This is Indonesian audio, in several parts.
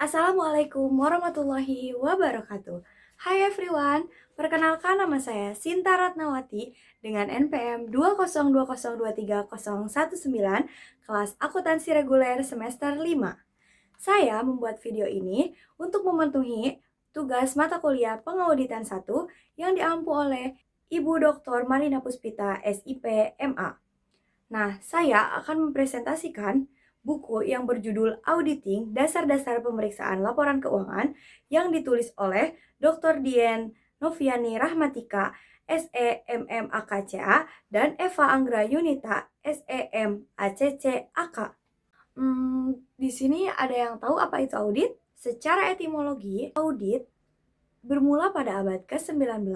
Assalamualaikum warahmatullahi wabarakatuh. Hai everyone, perkenalkan nama saya Sinta Ratnawati dengan NPM 202023019 kelas akuntansi reguler semester 5. Saya membuat video ini untuk memenuhi tugas mata kuliah pengauditan 1 yang diampu oleh Ibu Dr. Marina Puspita, SIP, MA. Nah, saya akan mempresentasikan buku yang berjudul Auditing Dasar-Dasar Pemeriksaan Laporan Keuangan yang ditulis oleh Dr. Dian Noviani Rahmatika, SEMMAKCA, dan Eva Anggra Yunita, SEMACCAK. Di sini ada yang tahu apa itu audit? Secara etimologi, audit bermula pada abad ke-19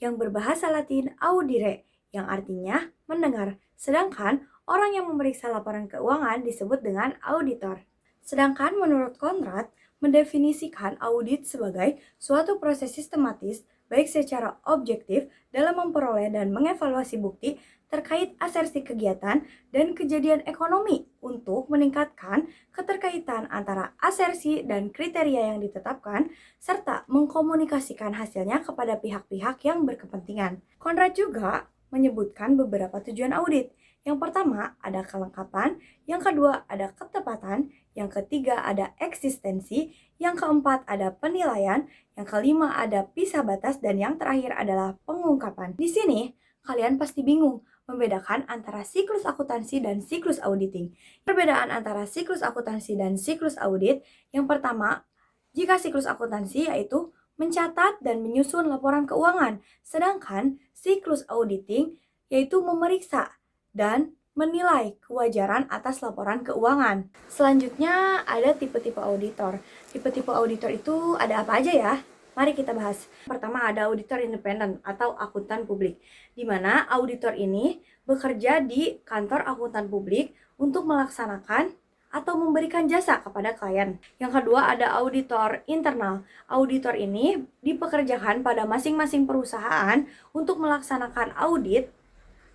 yang berbahasa Latin audire, yang artinya mendengar. Sedangkan orang yang memeriksa laporan keuangan disebut dengan auditor. Sedangkan menurut Conrad, mendefinisikan audit sebagai suatu proses sistematis baik secara objektif dalam memperoleh dan mengevaluasi bukti terkait asersi kegiatan dan kejadian ekonomi untuk meningkatkan keterkaitan antara asersi dan kriteria yang ditetapkan serta mengkomunikasikan hasilnya kepada pihak-pihak yang berkepentingan. Conrad juga menyebutkan beberapa tujuan audit. Yang pertama ada kelengkapan, yang kedua ada ketepatan, yang ketiga ada eksistensi, yang keempat ada penilaian, yang kelima ada pisah batas, dan yang terakhir adalah pengungkapan. Di sini kalian pasti bingung membedakan antara siklus akuntansi dan siklus auditing. Perbedaan antara siklus akuntansi dan siklus audit, yang pertama, jika siklus akuntansi yaitu mencatat dan menyusun laporan keuangan, sedangkan siklus auditing yaitu memeriksa dan menilai kewajaran atas laporan keuangan. Selanjutnya ada tipe-tipe auditor. Tipe-tipe auditor itu ada apa aja ya? Mari kita bahas. Pertama ada auditor independen atau akuntan publik, di mana auditor ini bekerja di kantor akuntan publik untuk melaksanakan atau memberikan jasa kepada klien. Yang kedua ada auditor internal. Auditor ini dipekerjakan pada masing-masing perusahaan untuk melaksanakan audit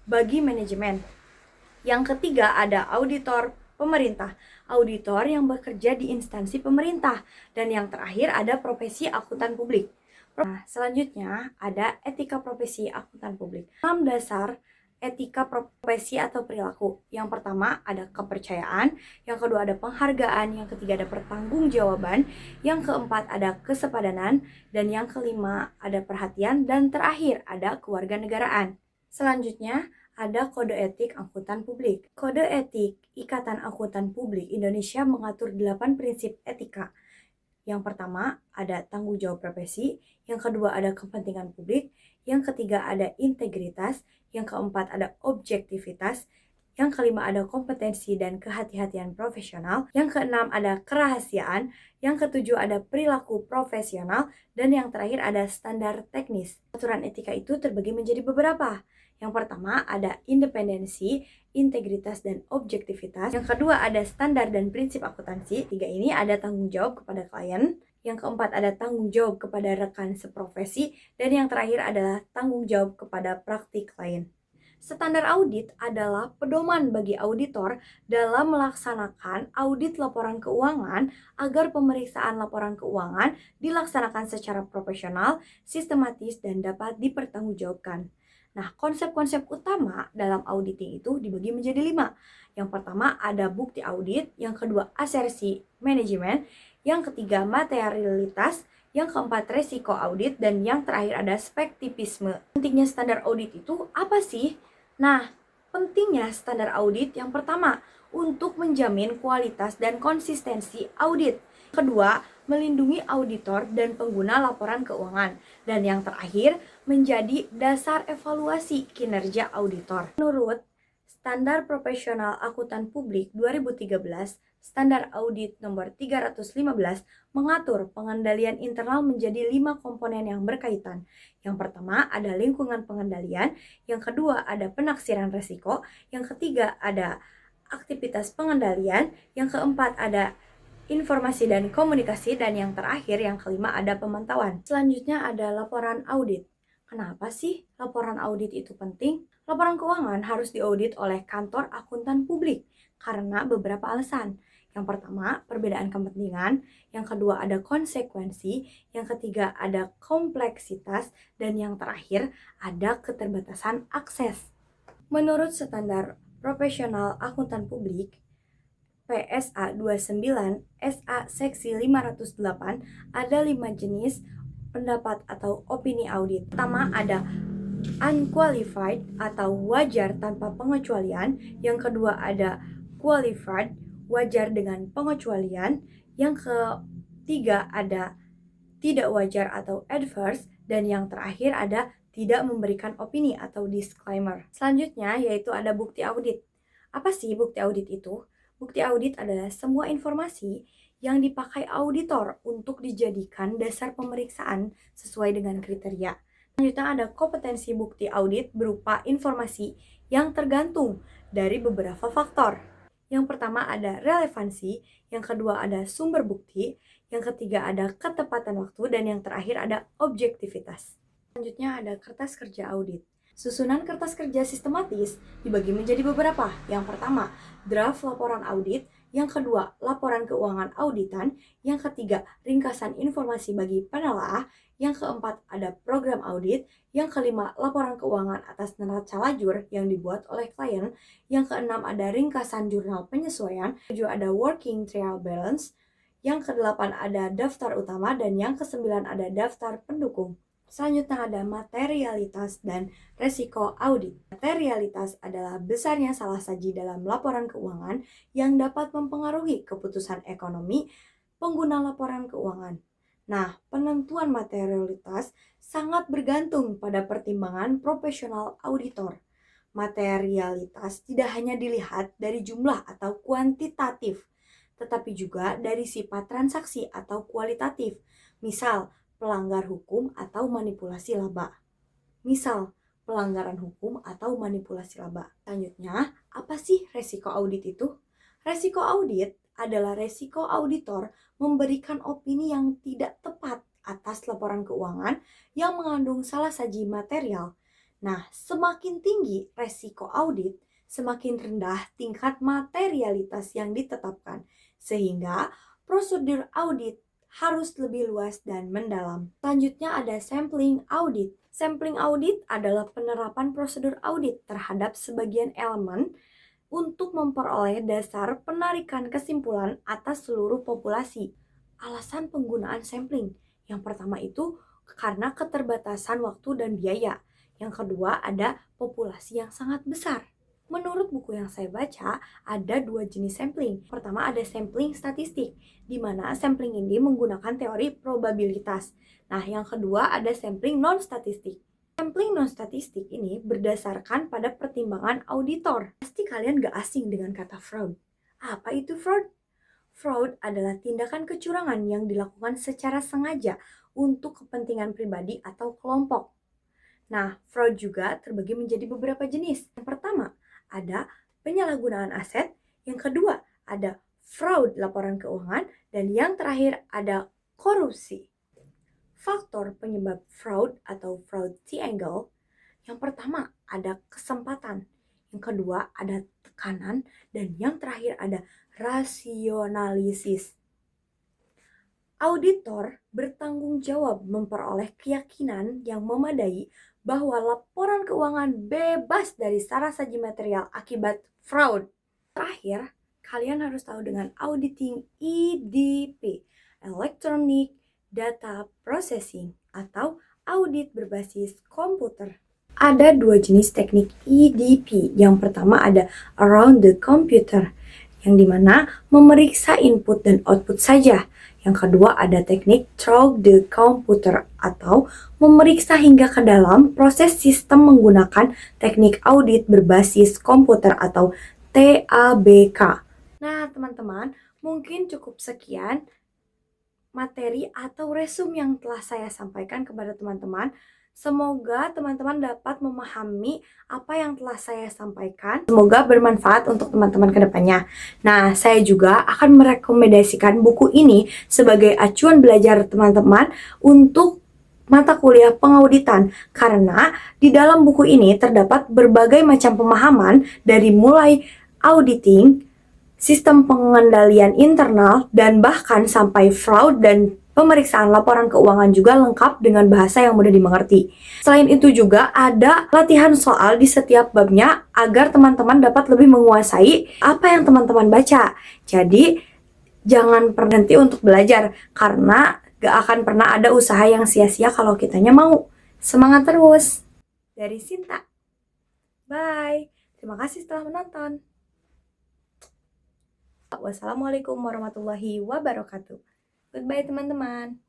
bagi manajemen. Yang ketiga ada auditor pemerintah. Auditor yang bekerja di instansi pemerintah. Dan yang terakhir ada profesi akuntan publik. Nah, selanjutnya ada etika profesi akuntan publik. 6 dasar etika profesi atau perilaku. Yang pertama ada kepercayaan, yang kedua ada penghargaan, yang ketiga ada pertanggungjawaban, yang keempat ada kesepadanan, dan yang kelima ada perhatian, dan terakhir ada kewarganegaraan. Selanjutnya ada kode etik akuntan publik. Kode etik Ikatan Akuntan Publik Indonesia mengatur 8 prinsip etika. Yang pertama ada tanggung jawab profesi, yang kedua ada kepentingan publik, yang ketiga ada integritas, yang keempat ada objektivitas, yang kelima ada kompetensi dan kehati-hatian profesional, yang keenam ada kerahasiaan, yang ketujuh ada perilaku profesional, dan yang terakhir ada standar teknis. Aturan etika itu terbagi menjadi beberapa. Yang pertama ada independensi, integritas, dan objektivitas. Yang kedua ada standar dan prinsip akuntansi. Tiga ini ada tanggung jawab kepada klien. Yang keempat ada tanggung jawab kepada rekan seprofesi. Dan yang terakhir adalah tanggung jawab kepada praktik klien. Standar audit adalah pedoman bagi auditor dalam melaksanakan audit laporan keuangan agar pemeriksaan laporan keuangan dilaksanakan secara profesional, sistematis, dan dapat dipertanggungjawabkan. Nah, konsep-konsep utama dalam auditing itu dibagi menjadi 5. Yang pertama ada bukti audit, yang kedua asersi manajemen, yang ketiga materialitas, yang keempat resiko audit, dan yang terakhir ada spektivisme. Pentingnya standar audit itu apa sih? Nah, pentingnya standar audit yang pertama untuk menjamin kualitas dan konsistensi audit. Kedua, melindungi auditor dan pengguna laporan keuangan. Dan yang terakhir, menjadi dasar evaluasi kinerja auditor. Menurut Standar Profesional Akuntan Publik 2013, Standar Audit nomor 315 mengatur pengendalian internal menjadi 5 komponen yang berkaitan. Yang pertama ada lingkungan pengendalian, yang kedua ada penaksiran risiko, yang ketiga ada aktivitas pengendalian, yang keempat ada informasi dan komunikasi, dan yang terakhir yang kelima ada pemantauan. Selanjutnya ada laporan audit. Kenapa sih laporan audit itu penting? Laporan keuangan harus diaudit oleh kantor akuntan publik karena beberapa alasan. Yang pertama, perbedaan kepentingan. Yang kedua, ada konsekuensi. Yang ketiga, ada kompleksitas. Dan yang terakhir, ada keterbatasan akses. Menurut standar profesional akuntan publik, PSA 29 SA Seksi 508, ada 5 jenis pendapat atau opini audit. Pertama, ada unqualified atau wajar tanpa pengecualian. Yang kedua, ada qualified, wajar dengan pengecualian. Yang ketiga, ada tidak wajar atau adverse. Dan yang terakhir, ada tidak memberikan opini atau disclaimer. Selanjutnya yaitu ada bukti audit. Apa sih bukti audit itu? Bukti audit adalah semua informasi yang dipakai auditor untuk dijadikan dasar pemeriksaan sesuai dengan kriteria. Selanjutnya ada kompetensi bukti audit berupa informasi yang tergantung dari beberapa faktor. Yang pertama ada relevansi, yang kedua ada sumber bukti, yang ketiga ada ketepatan waktu, dan yang terakhir ada objektivitas. Selanjutnya ada kertas kerja audit. Susunan kertas kerja sistematis dibagi menjadi beberapa. Yang pertama, draft laporan audit. Yang kedua, laporan keuangan auditan. Yang ketiga, ringkasan informasi bagi penelaah. Yang keempat, ada program audit. Yang kelima, laporan keuangan atas neraca lajur yang dibuat oleh klien. Yang keenam, ada ringkasan jurnal penyesuaian. Ketujuh, ada working trial balance. Yang kedelapan, ada daftar utama. Dan yang kesembilan, ada daftar pendukung. Selanjutnya ada materialitas dan resiko audit. Materialitas adalah besarnya salah saji dalam laporan keuangan yang dapat mempengaruhi keputusan ekonomi pengguna laporan keuangan. Nah, penentuan materialitas sangat bergantung pada pertimbangan profesional auditor. Materialitas tidak hanya dilihat dari jumlah atau kuantitatif, tetapi juga dari sifat transaksi atau kualitatif. Misal, pelanggar hukum atau manipulasi laba. Misal, pelanggaran hukum atau manipulasi laba. Selanjutnya, apa sih resiko audit itu? Resiko audit adalah resiko auditor memberikan opini yang tidak tepat atas laporan keuangan yang mengandung salah saji material. Nah, semakin tinggi resiko audit, semakin rendah tingkat materialitas yang ditetapkan, sehingga prosedur audit harus lebih luas dan mendalam. Selanjutnya ada sampling audit. Sampling audit adalah penerapan prosedur audit terhadap sebagian elemen untuk memperoleh dasar penarikan kesimpulan atas seluruh populasi. Alasan penggunaan sampling. Yang pertama itu karena keterbatasan waktu dan biaya. Yang kedua ada populasi yang sangat besar. Menurut buku yang saya baca, ada 2 jenis sampling. Pertama ada sampling statistik, di mana sampling ini menggunakan teori probabilitas. Nah, yang kedua ada sampling non-statistik. Sampling non-statistik ini berdasarkan pada pertimbangan auditor. Pasti kalian gak asing dengan kata fraud. Apa itu fraud? Fraud adalah tindakan kecurangan yang dilakukan secara sengaja untuk kepentingan pribadi atau kelompok. Nah, fraud juga terbagi menjadi beberapa jenis. Yang pertama, ada penyalahgunaan aset, yang kedua ada fraud laporan keuangan, dan yang terakhir ada korupsi. Faktor penyebab fraud atau fraud triangle, yang pertama ada kesempatan, yang kedua ada tekanan, dan yang terakhir ada rasionalisis. Auditor bertanggung jawab memperoleh keyakinan yang memadai bahwa laporan keuangan bebas dari salah saji material akibat fraud. Terakhir, kalian harus tahu dengan auditing EDP, Electronic Data Processing, atau audit berbasis komputer. Ada 2 jenis teknik EDP. Yang pertama ada around the computer, yang dimana memeriksa input dan output saja. Yang kedua ada teknik through the computer atau memeriksa hingga ke dalam proses sistem menggunakan teknik audit berbasis komputer atau TABK. Nah teman-teman, mungkin cukup sekian materi atau resume yang telah saya sampaikan kepada teman-teman. Semoga teman-teman dapat memahami apa yang telah saya sampaikan. Semoga bermanfaat untuk teman-teman ke depannya. Nah, saya juga akan merekomendasikan buku ini sebagai acuan belajar teman-teman untuk mata kuliah pengauditan. Karena di dalam buku ini terdapat berbagai macam pemahaman dari mulai auditing, sistem pengendalian internal, dan bahkan sampai fraud dan pemeriksaan laporan keuangan juga lengkap dengan bahasa yang mudah dimengerti. Selain itu juga ada latihan soal di setiap babnya agar teman-teman dapat lebih menguasai apa yang teman-teman baca. Jadi, jangan berhenti untuk belajar karena gak akan pernah ada usaha yang sia-sia kalau kitanya mau. Semangat terus! Dari Sinta. Bye! Terima kasih telah menonton. Wassalamualaikum warahmatullahi wabarakatuh. Goodbye teman-teman.